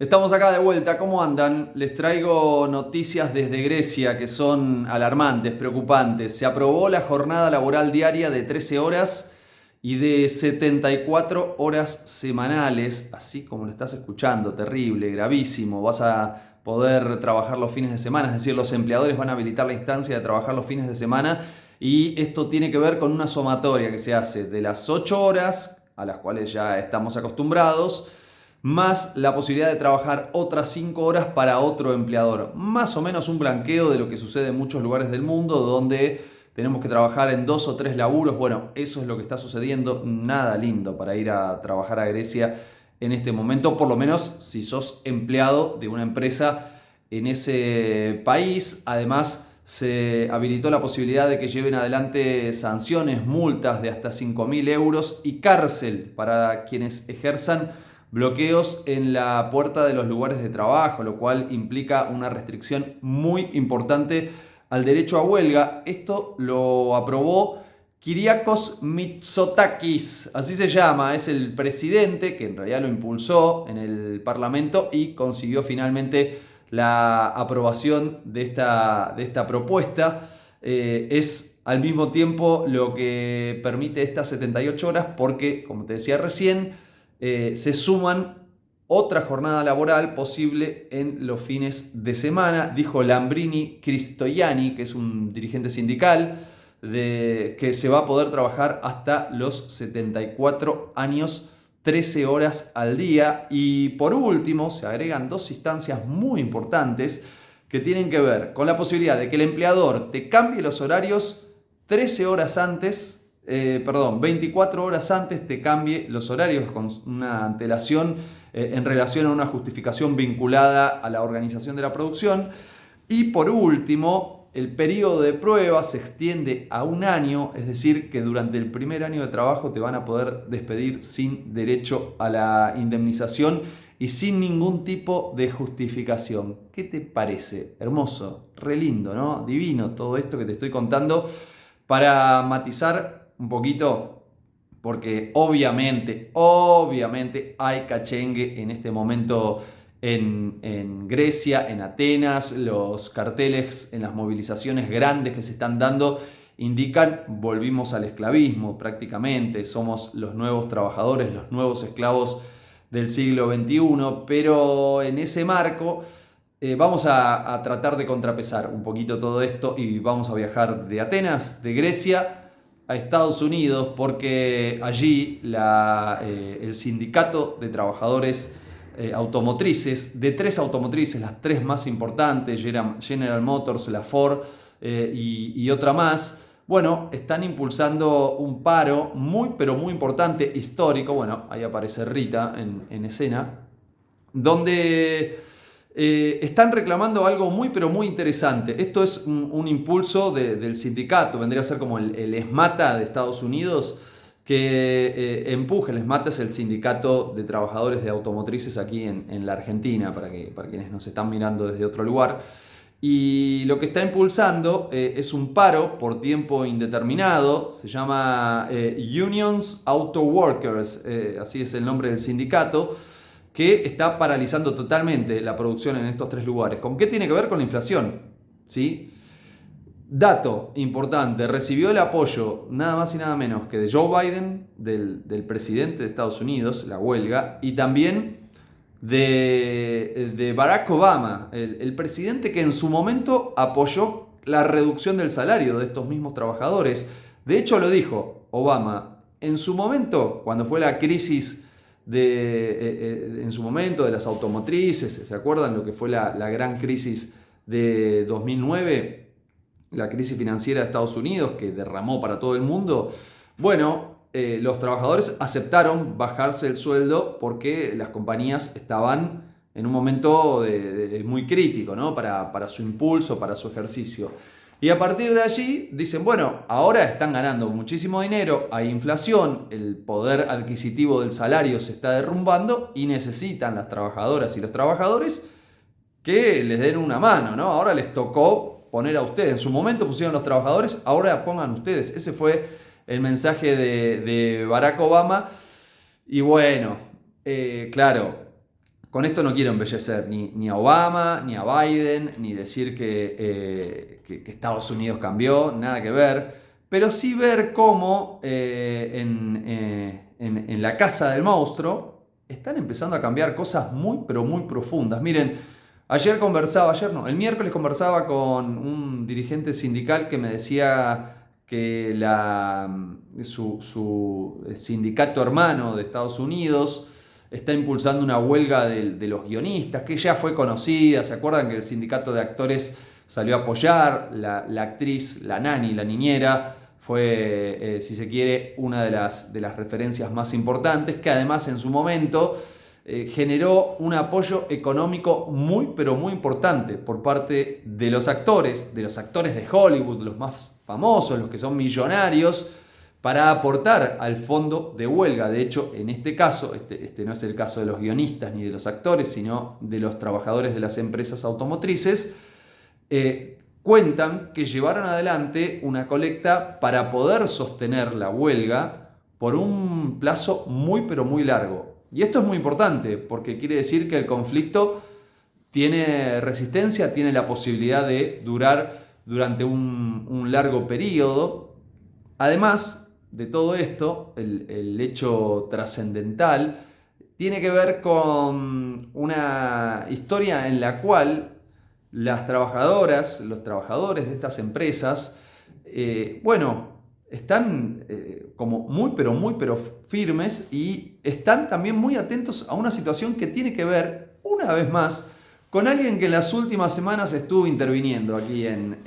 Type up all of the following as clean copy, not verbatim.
Estamos acá de vuelta, ¿cómo andan? Les traigo noticias desde Grecia que son alarmantes, preocupantes. Se aprobó la jornada laboral diaria de 13 horas y de 74 horas semanales, así como lo estás escuchando, terrible, gravísimo. Vas a poder trabajar los fines de semana, es decir, los empleadores van a habilitar la instancia de trabajar los fines de semana y esto tiene que ver con una sumatoria que se hace de las 8 horas, a las cuales ya estamos acostumbrados, más la posibilidad de trabajar otras 5 horas para otro empleador. Más o menos un blanqueo de lo que sucede en muchos lugares del mundo donde tenemos que trabajar en 2 o 3 laburos. Bueno, eso es lo que está sucediendo. Nada lindo para ir a trabajar a Grecia en este momento, por lo menos si sos empleado de una empresa en ese país. Además, se habilitó la posibilidad de que lleven adelante sanciones, multas de hasta 5.000 euros y cárcel para quienes ejerzan bloqueos en la puerta de los lugares de trabajo, lo cual implica una restricción muy importante al derecho a huelga. Esto lo aprobó Kyriakos Mitsotakis, así se llama, es el presidente que en realidad lo impulsó en el Parlamento y consiguió finalmente la aprobación de esta propuesta. Es al mismo tiempo lo que permite estas 78 horas porque, como te decía recién, se suman otra jornada laboral posible en los fines de semana, dijo Lambrini Cristoiani, que es un dirigente sindical, que se va a poder trabajar hasta los 74 años, 13 horas al día. Y por último, se agregan dos instancias muy importantes que tienen que ver con la posibilidad de que el empleador te cambie los horarios 13 horas antes. 24 horas antes te cambie los horarios con una antelación en relación a una justificación vinculada a la organización de la producción. Y por último, el periodo de prueba se extiende a un año, es decir, que durante el primer año de trabajo te van a poder despedir sin derecho a la indemnización y sin ningún tipo de justificación. ¿Qué te parece? Hermoso, re lindo, ¿no? Divino todo esto que te estoy contando para matizar un poquito, porque obviamente hay cachengue en este momento en Grecia, en Atenas. Los carteles en las movilizaciones grandes que se están dando indican volvimos al esclavismo prácticamente, somos los nuevos trabajadores, los nuevos esclavos del siglo XXI, pero en ese marco vamos a tratar de contrapesar un poquito todo esto y vamos a viajar de Atenas, de Grecia, a Estados Unidos, porque allí el sindicato de trabajadores automotrices, de 3 automotrices, las 3 más importantes, General Motors, la Ford y otra más, bueno, están impulsando un paro muy, pero muy importante, histórico. Bueno, ahí aparece Rita en escena, donde están reclamando algo muy, pero muy interesante. Esto es un impulso del sindicato, vendría a ser como el ESMATA de Estados Unidos, que empuja. El ESMATA es el sindicato de trabajadores de automotrices aquí en la Argentina, para quienes nos están mirando desde otro lugar. Y lo que está impulsando es un paro por tiempo indeterminado, se llama Unions Auto Workers, así es el nombre del sindicato, que está paralizando totalmente la producción en estos 3 lugares. ¿Con qué tiene que ver? Con la inflación, ¿sí? Dato importante, recibió el apoyo nada más y nada menos que de Joe Biden, del presidente de Estados Unidos, la huelga, y también de Barack Obama, el presidente que en su momento apoyó la reducción del salario de estos mismos trabajadores. De hecho, lo dijo Obama en su momento, cuando fue la crisis en su momento de las automotrices. ¿Se acuerdan lo que fue la gran crisis de 2009? La crisis financiera de Estados Unidos que derramó para todo el mundo. Bueno, los trabajadores aceptaron bajarse el sueldo porque las compañías estaban en un momento muy crítico, ¿no? para su impulso, para su ejercicio. Y a partir de allí dicen, bueno, ahora están ganando muchísimo dinero, hay inflación, el poder adquisitivo del salario se está derrumbando y necesitan las trabajadoras y los trabajadores que les den una mano, ¿no? Ahora les tocó poner a ustedes. En su momento pusieron los trabajadores, ahora pongan ustedes. Ese fue el mensaje de Barack Obama. Y bueno, claro, Con esto no quiero embellecer ni a Obama, ni a Biden, ni decir que Estados Unidos cambió, nada que ver, pero sí ver cómo en la casa del monstruo están empezando a cambiar cosas muy, pero muy profundas. Miren, el miércoles conversaba con un dirigente sindical que me decía que su sindicato hermano de Estados Unidos está impulsando una huelga de los guionistas, que ya fue conocida. ¿Se acuerdan que el sindicato de actores salió a apoyar? La actriz, la nani, la niñera, fue, si se quiere, una de las referencias más importantes, que además en su momento generó un apoyo económico muy, pero muy importante por parte de los actores de Hollywood, los más famosos, los que son millonarios, para aportar al fondo de huelga. De hecho, en este caso, este no es el caso de los guionistas ni de los actores, sino de los trabajadores de las empresas automotrices, cuentan que llevaron adelante una colecta para poder sostener la huelga por un plazo muy, pero muy largo. Y esto es muy importante porque quiere decir que el conflicto tiene resistencia, tiene la posibilidad de durar durante un largo periodo. Además de todo esto, el hecho trascendental tiene que ver con una historia en la cual las trabajadoras, los trabajadores de estas empresas, están como muy pero firmes y están también muy atentos a una situación que tiene que ver, una vez más, con alguien que en las últimas semanas estuvo interviniendo aquí en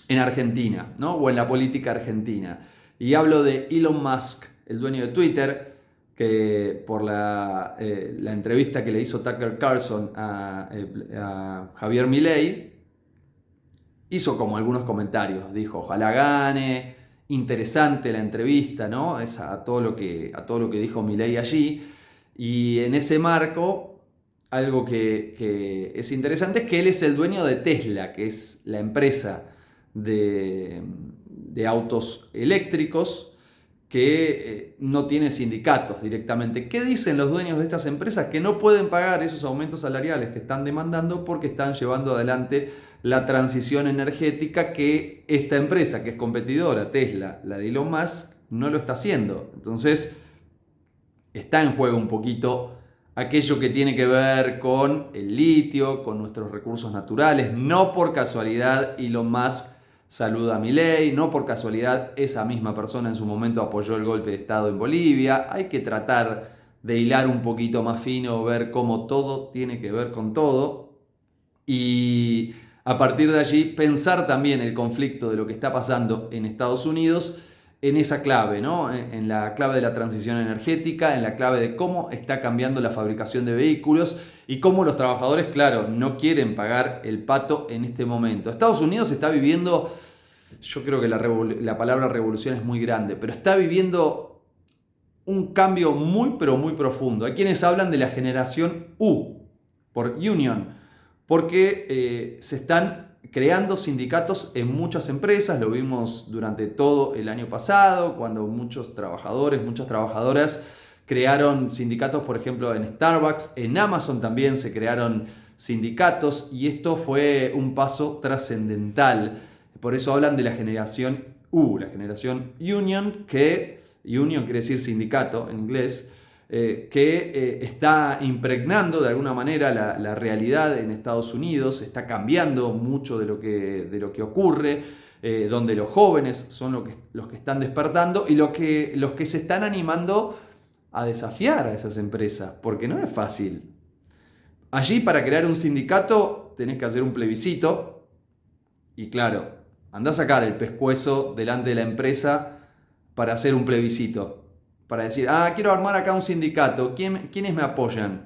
Argentina, ¿no? O en la política argentina. Y hablo de Elon Musk, el dueño de Twitter, que por la entrevista que le hizo Tucker Carlson a Javier Milei, hizo como algunos comentarios. Dijo, ojalá gane, interesante la entrevista, ¿no? A todo lo que dijo Milei allí. Y en ese marco, algo que es interesante es que él es el dueño de Tesla, que es la empresa de autos eléctricos que no tiene sindicatos directamente. ¿Qué dicen los dueños de estas empresas? Que no pueden pagar esos aumentos salariales que están demandando porque están llevando adelante la transición energética que esta empresa, que es competidora, Tesla, la de Elon Musk, no lo está haciendo. Entonces, está en juego un poquito aquello que tiene que ver con el litio, con nuestros recursos naturales. No por casualidad Elon Musk saluda a Milei, no por casualidad esa misma persona en su momento apoyó el golpe de Estado en Bolivia. Hay que tratar de hilar un poquito más fino, ver cómo todo tiene que ver con todo y a partir de allí pensar también el conflicto de lo que está pasando en Estados Unidos en esa clave, ¿no? En la clave de la transición energética, en la clave de cómo está cambiando la fabricación de vehículos y cómo los trabajadores, claro, no quieren pagar el pato en este momento. Estados Unidos está viviendo, yo creo que la palabra revolución es muy grande, pero está viviendo un cambio muy, pero muy profundo. Hay quienes hablan de la generación U, por Union, porque se están creando sindicatos en muchas empresas. Lo vimos durante todo el año pasado, cuando muchos trabajadores, muchas trabajadoras crearon sindicatos, por ejemplo, en Starbucks, en Amazon también se crearon sindicatos y esto fue un paso trascendental. Por eso hablan de la generación U, la generación Union, que Union quiere decir sindicato en inglés, que está impregnando de alguna manera la realidad en Estados Unidos, está cambiando mucho de lo que ocurre, donde los jóvenes son los que están despertando y los que se están animando a desafiar a esas empresas, porque no es fácil. Allí para crear un sindicato tenés que hacer un plebiscito y claro, andá a sacar el pescuezo delante de la empresa para hacer un plebiscito. Para decir, quiero armar acá un sindicato, ¿quiénes me apoyan?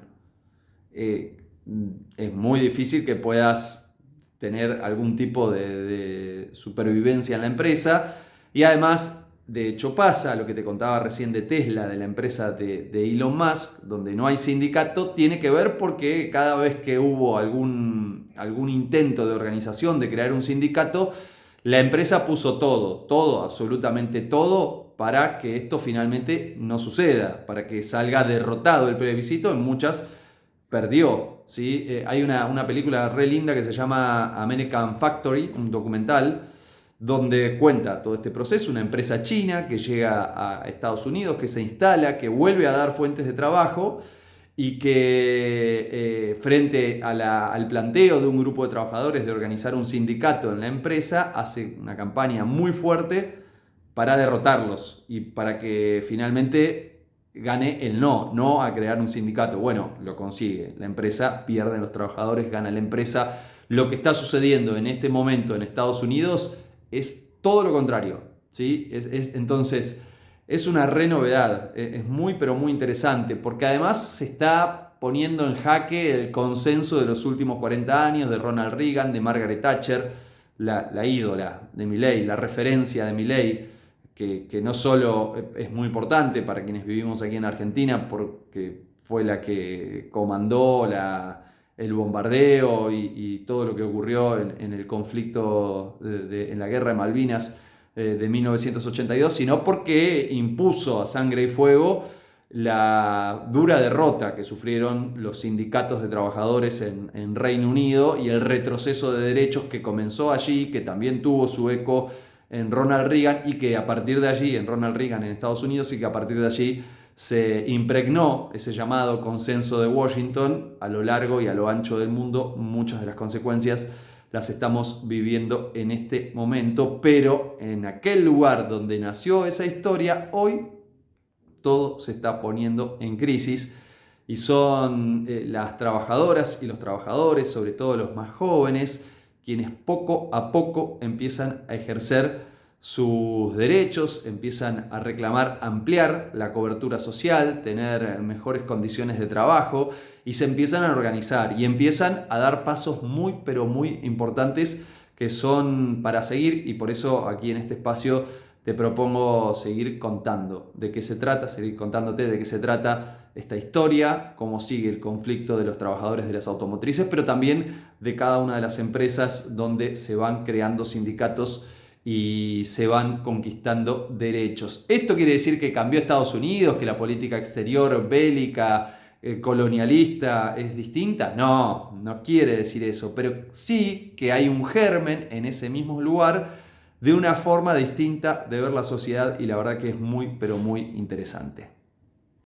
Es muy difícil que puedas tener algún tipo de supervivencia en la empresa y además, de hecho pasa, lo que te contaba recién de Tesla, de la empresa de Elon Musk, donde no hay sindicato, tiene que ver porque cada vez que hubo algún intento de organización de crear un sindicato, la empresa puso todo, absolutamente todo, para que esto finalmente no suceda, para que salga derrotado el plebiscito en muchas perdió, ¿sí? Hay una película re linda que se llama American Factory, un documental, donde cuenta todo este proceso, una empresa china que llega a Estados Unidos, que se instala, que vuelve a dar fuentes de trabajo y que frente al planteo de un grupo de trabajadores de organizar un sindicato en la empresa, hace una campaña muy fuerte para derrotarlos y para que finalmente gane el no a crear un sindicato. Bueno, lo consigue. La empresa, pierden los trabajadores, gana la empresa. Lo que está sucediendo en este momento en Estados Unidos es todo lo contrario, ¿sí? Entonces, es una re novedad. Es muy, pero muy interesante, porque además se está poniendo en jaque el consenso de los últimos 40 años, de Ronald Reagan, de Margaret Thatcher, la ídola de Milei, la referencia de Milei, que no solo es muy importante para quienes vivimos aquí en Argentina, porque fue la que comandó el bombardeo y todo lo que ocurrió en el conflicto, en la guerra de Malvinas de 1982, sino porque impuso a sangre y fuego la dura derrota que sufrieron los sindicatos de trabajadores en Reino Unido y el retroceso de derechos que comenzó allí, que también tuvo su eco en Ronald Reagan y que a partir de allí, en Ronald Reagan en Estados Unidos, y que a partir de allí se impregnó ese llamado consenso de Washington a lo largo y a lo ancho del mundo. Muchas de las consecuencias las estamos viviendo en este momento, pero en aquel lugar donde nació esa historia, hoy todo se está poniendo en crisis y son las trabajadoras y los trabajadores, sobre todo los más jóvenes, quienes poco a poco empiezan a ejercer sus derechos, empiezan a reclamar ampliar la cobertura social, tener mejores condiciones de trabajo y se empiezan a organizar y empiezan a dar pasos muy pero muy importantes que son para seguir, y por eso aquí en este espacio te propongo seguir contando de qué se trata, seguir contándote de qué se trata esta historia, cómo sigue el conflicto de los trabajadores de las automotrices, pero también de cada una de las empresas donde se van creando sindicatos y se van conquistando derechos. ¿Esto quiere decir que cambió Estados Unidos, que la política exterior bélica, colonialista es distinta? No, no quiere decir eso, pero sí que hay un germen en ese mismo lugar de una forma distinta de ver la sociedad, y la verdad que es muy, pero muy interesante.